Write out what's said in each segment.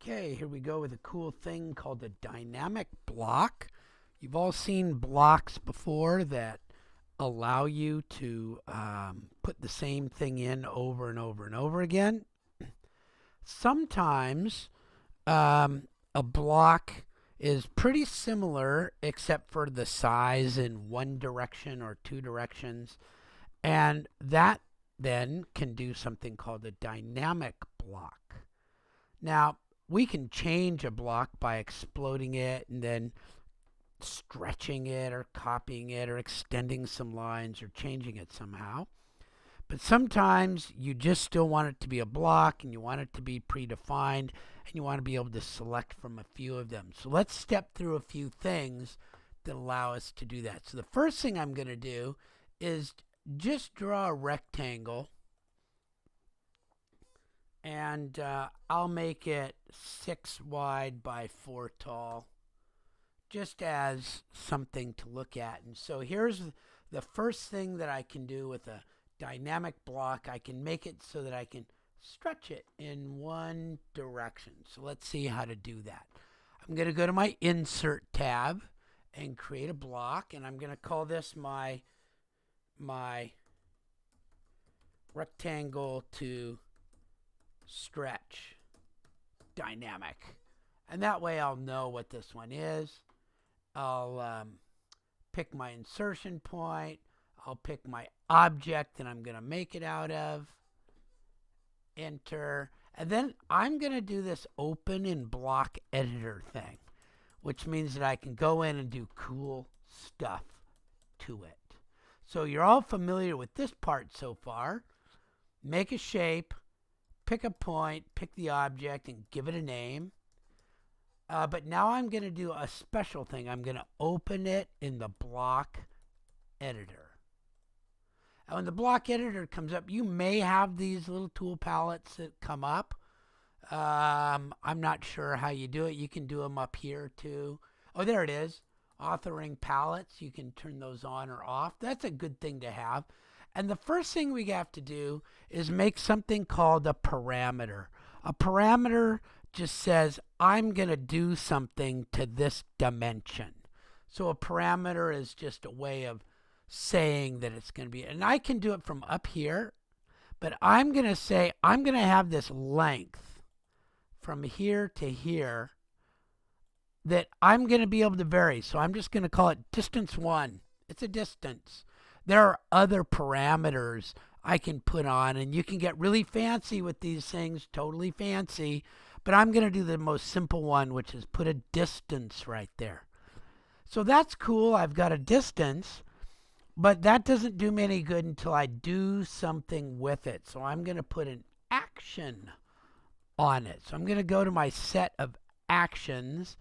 Okay, here we go with a cool thing called a dynamic block. You've all seen blocks before that allow you to put the same thing in over and over and over again. Sometimes a block is pretty similar except for the size in one direction or two directions, and that then can do something called a dynamic block. Now, we can change a block by exploding it and then stretching it or copying it or extending some lines or changing it somehow. But sometimes you just still want it to be a block and you want it to be predefined and you want to be able to select from a few of them. So let's step through a few things that allow us to do that. So the first thing I'm going to do is just draw a rectangle, and I'll make it 6 wide by 4 tall, just as something to look at. And so here's the first thing that I can do with a dynamic block. I can make it so that I can stretch it in one direction. So let's see how to do that. I'm going to go to my Insert tab and create a block, and I'm going to call this my rectangle to stretch dynamic. And that way I'll know what this one is. I'll pick my insertion point. I'll pick my object that I'm going to make it out of. Enter. And then I'm going to do this open in block editor thing, which means that I can go in and do cool stuff to it. So you're all familiar with this part so far. Make a shape, pick a point, pick the object, and give it a name. But now I'm going to do a special thing. I'm going to open it in the block editor. And when the block editor comes up, you may have these little tool palettes that come up. I'm not sure how you do it. You can do them up here too. Oh, there it is. Authoring palettes. You can turn those on or off. That's a good thing to have. And the first thing we have to do is make something called a parameter. A parameter just says, I'm going to do something to this dimension. So a parameter is just a way of saying that it's going to be, and I can do it from up here, but I'm going to say, I'm going to have this length from here to here that I'm going to be able to vary. So I'm just going to call it distance 1. It's a distance. There are other parameters I can put on, and you can get really fancy with these things, totally fancy, but I'm going to do the most simple one, which is put a distance right there. So that's cool. I've got a distance, but that doesn't do me any good until I do something with it. So I'm going to put an action on it. So I'm going to go to my set of actions.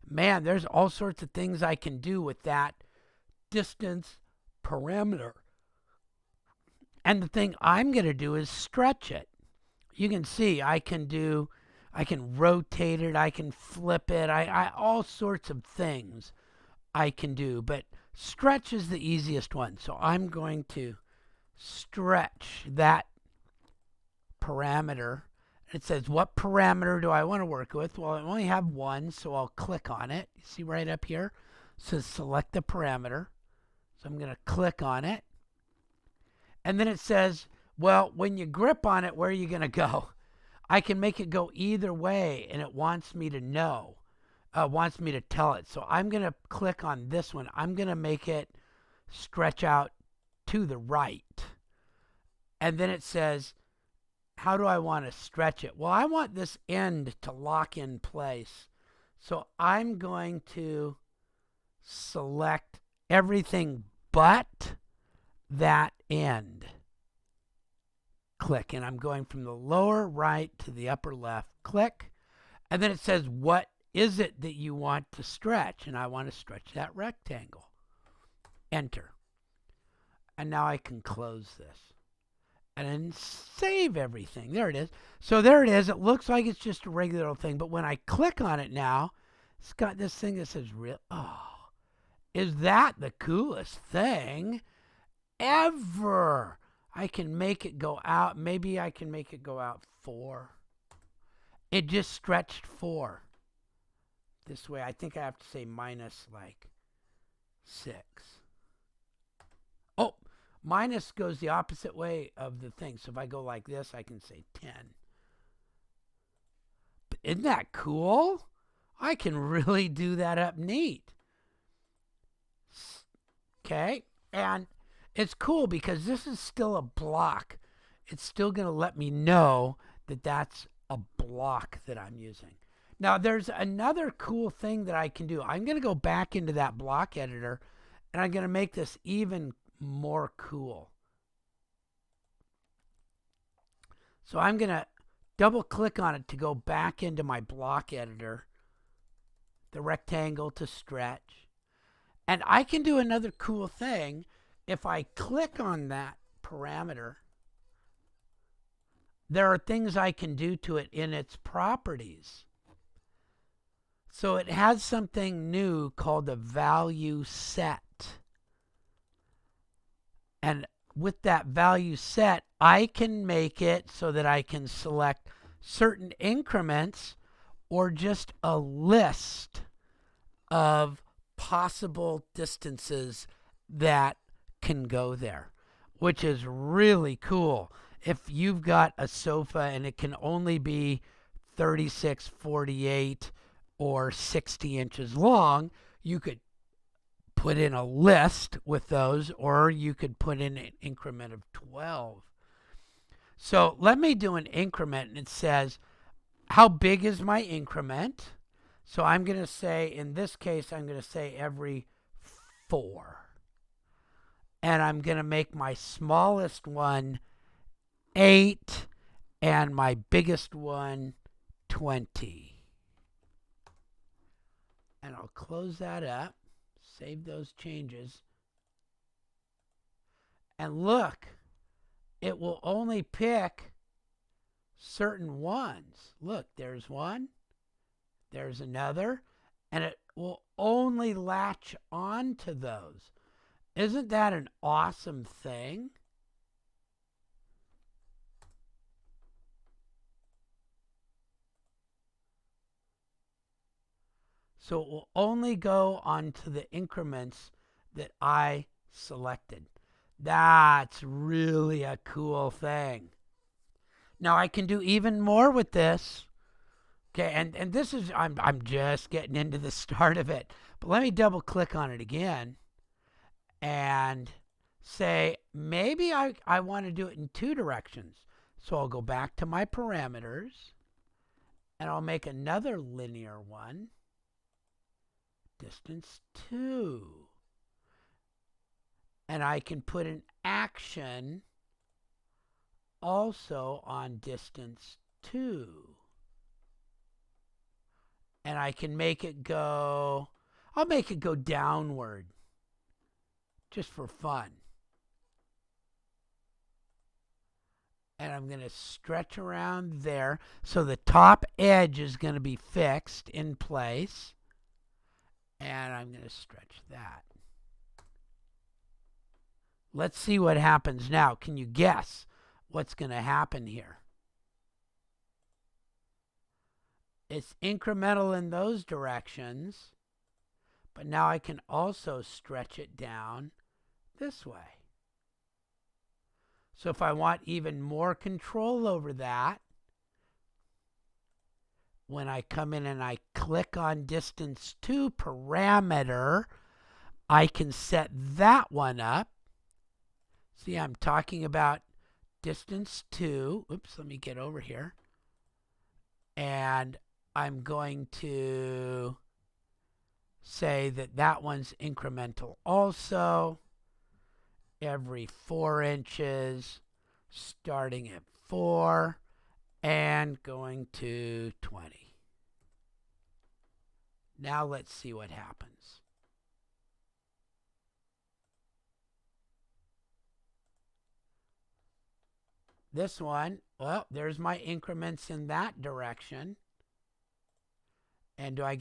Man, there's all sorts of things I can do with that distance parameter. And the thing I'm going to do is stretch it. You can see I can rotate it, I can flip it, I all sorts of things I can do, but stretch is the easiest one. So I'm going to stretch that parameter. It says, what parameter do I want to work with? Well, I only have one, so I'll click on it. You see right up here? It says select the parameter. So I'm going to click on it. And then it says, well, when you grip on it, where are you going to go? I can make it go either way, and it wants me to know, wants me to tell it. So I'm going to click on this one. I'm going to make it stretch out to the right. And then it says, how do I want to stretch it? Well, I want this end to lock in place. So I'm going to select everything but that end. Click, and I'm going from the lower right to the upper left. Click, and then it says, what is it that you want to stretch? And I want to stretch that rectangle. Enter. And now I can close this and then save everything. There it is. So there it is. It looks like it's just a regular old thing, but when I click on it now, it's got this thing that says, oh, is that the coolest thing ever? I can make it go out. Maybe I can make it go out 4. it just stretched 4 this way. I think I have to say minus like 6. Oh, minus goes the opposite way of the thing. So if I go like this, I can say 10. But isn't that cool? I can really do that up neat. Okay, and it's cool because this is still a block. It's still going to let me know that that's a block that I'm using. Now, there's another cool thing that I can do. I'm going to go back into that block editor, and I'm going to make this even more cool. So I'm going to double click on it to go back into my block editor, the rectangle to stretch. And I can do another cool thing. If I click on that parameter, there are things I can do to it in its properties. So it has something new called a value set. And with that value set, I can make it so that I can select certain increments or just a list of possible distances that can go there, which is really cool. If you've got a sofa and it can only be 36, 48, or 60 inches long, you could put in a list with those, or you could put in an increment of 12. So let me do an increment, and it says, how big is my increment? So I'm going to say, in this case, I'm going to say every 4. And I'm going to make my smallest one 8 and my biggest one 20. And I'll close that up, save those changes. And look, it will only pick certain ones. Look, there's one. There's another, and it will only latch on to those. Isn't that an awesome thing? So it will only go onto the increments that I selected. That's really a cool thing. Now I can do even more with this. Okay, and this is, I'm just getting into the start of it. But let me double click on it again and say, maybe I want to do it in 2 directions. So I'll go back to my parameters and I'll make another linear one, distance 2. And I can put an action also on distance 2. And I can make it go, I'll make it go downward just for fun. And I'm going to stretch around there. So the top edge is going to be fixed in place. And I'm going to stretch that. Let's see what happens now. Can you guess what's going to happen here? It's incremental in those directions, but now I can also stretch it down this way. So if I want even more control over that, when I come in and I click on distance 2 parameter, I can set that one up. See, I'm talking about distance 2. Oops, let me get over here. And I'm going to say that that one's incremental also. Every 4 inches, starting at 4 and going to 20. Now let's see what happens. This one, well, there's my increments in that direction. And do I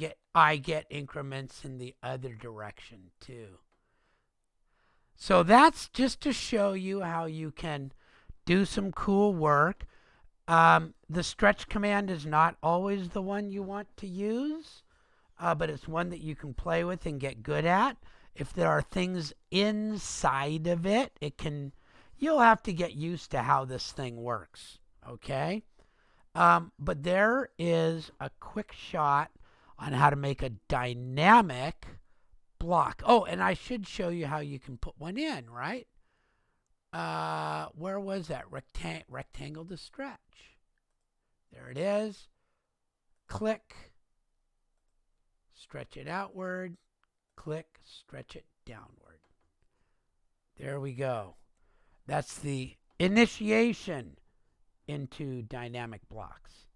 get increments in the other direction too. So that's just to show you how you can do some cool work. The stretch command is not always the one you want to use, but it's one that you can play with and get good at. If there are things inside of it, you'll have to get used to how this thing works. Okay? But there is a quick shot on how to make a dynamic block. Oh, and I should show you how you can put one in, right? Where was that? Rectangle to stretch. There it is. Click. Stretch it outward. Click. Stretch it downward. There we go. That's the initiation into dynamic blocks.